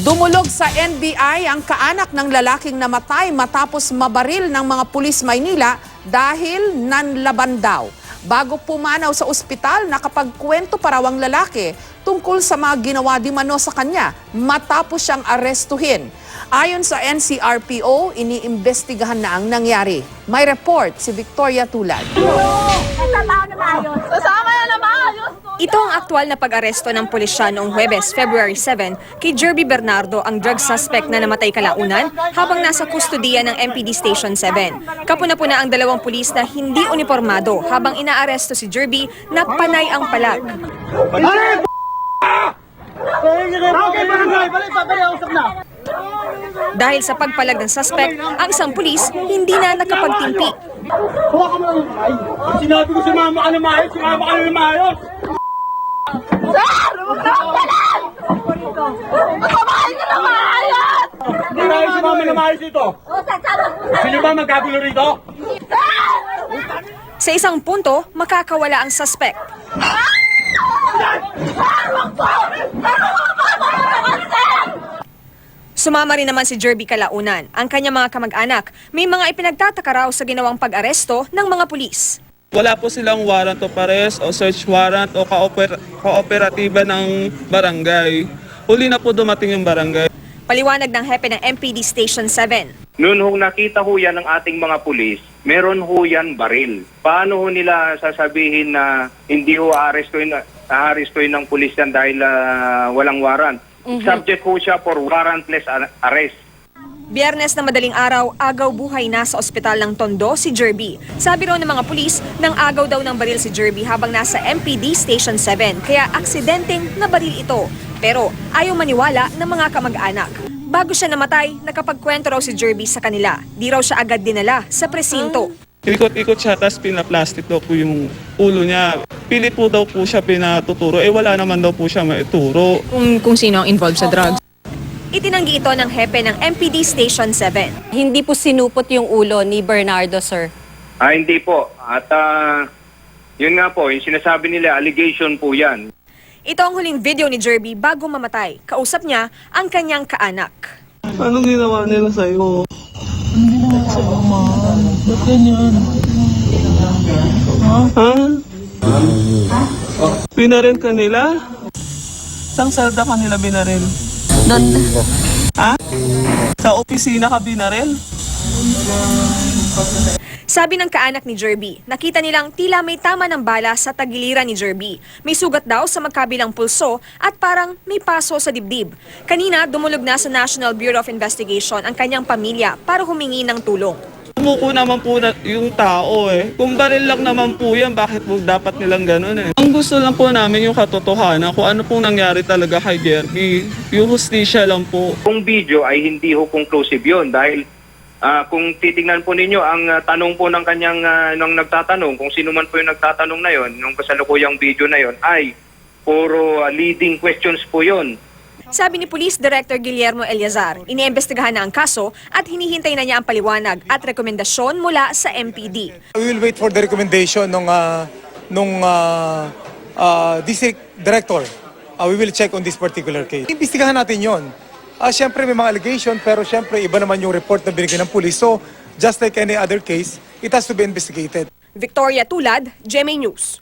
Dumulog sa NBI ang kaanak ng lalaking namatay matapos mabaril ng mga pulis Maynila dahil nanlaban daw. Bago pumanaw sa ospital, nakapagkwento pa raw ang lalaki tungkol sa mga ginawa di mano sa kanya matapos siyang arestuhin. Ayon sa NCRPO, iniimbestigahan na ang nangyari. May report si Victoria Tulad. Ito ang aktwal na pag-aresto ng pulisya noong Huwebes, February 7, kay Jerby Bernardo, ang drug suspect na namatay kalaunan habang nasa kustudiya ng MPD Station 7. Kapuna-puna ang dalawang pulis na hindi uniformado habang inaaresto si Jerby na panay ang palag. Dahil sa pagpalag ng suspect, ang isang pulis hindi na nakapagtimpi. Sinabi ko sumama ka na maayos, sumama ka na maayos! Sir! Huwag na akong galan! Magpapakain ka na maayos! Hindi tayo sumama na maayos dito. Sino ba magkagulo rito? Sa isang punto, makakawala ang suspect. Sumama rin naman si Jerby kalaunan. Ang kanyang mga kamag-anak, may mga ipinagtataka raw sa ginawang pag-aresto ng mga pulis. Wala po silang warrant of arrest o search warrant o kooperatiba ng barangay. Huli na po dumating yung barangay. Paliwanag ng hepe ng MPD Station 7. Noon ho nakita ho yan ng ating mga pulis, meron ho yan baril. Paano ho nila sasabihin na hindi ho aarestuin ng pulis yan dahil walang warrant? Subject ho siya for warrantless arrest. Biyernes na madaling araw, agaw buhay na sa ospital ng Tondo si Jerby. Sabi raw ng mga pulis, nang agaw daw ng baril si Jerby habang nasa MPD Station 7, kaya aksidenteng nabaril ito. Pero ayaw maniwala ng mga kamag-anak. Bago siya namatay, nakapagkwento raw si Jerby sa kanila. Di raw siya agad dinala sa presinto. Ikot-ikot siya, tapos pinaplastic daw po yung ulo niya. Pilit po daw po siya pinatuturo. Wala naman daw po siya maituro. Kung sino ang involved sa drugs. Itinanggi ito ng hepe ng MPD Station 7. Hindi po sinupot yung ulo ni Bernardo, sir. Hindi po. At yun nga po, yung sinasabi nila, allegation po yan. Ito ang huling video ni Jerby bago mamatay. Kausap niya ang kanyang kaanak. Anong ginawa nila sa'yo? Ba't ganyan? Ha? Binaril ka nila? Saan salda ka nila binaril? Ha? Sa opisina ka binaril? Sabi ng kaanak ni Jerby, nakita nilang tila may tama ng bala sa tagiliran ni Jerby. May sugat daw sa magkabilang pulso at parang may paso sa dibdib. Kanina, dumulog na sa National Bureau of Investigation ang kanyang pamilya para humingi ng tulong. Umuko naman po yung tao eh. Kung baril lang naman po yan, bakit po dapat nilang ganun eh? Ang gusto lang po namin yung katotohanan kung ano pong nangyari talaga kay Jerby. Yung hustisya lang po. Kung video ay hindi ho conclusive yun dahil kung titingnan po ninyo, ang tanong po ng kanyang nang nagtatanong, kung sino man po yung nagtatanong na yon, nung kasalukuyang video na yon, ay puro leading questions po yon. Sabi ni Police Director Guillermo Eliazar, iniimbestigahan na ang kaso at hinihintay na niya ang paliwanag at rekomendasyon mula sa MPD. We will wait for the recommendation nung district director. We will check on this particular case. Imbestigahan natin yon. Siyempre may mga allegation pero siyempre iba naman yung report na binigay ng police. So just like any other case, it has to be investigated. Victoria Tulad, GMA News.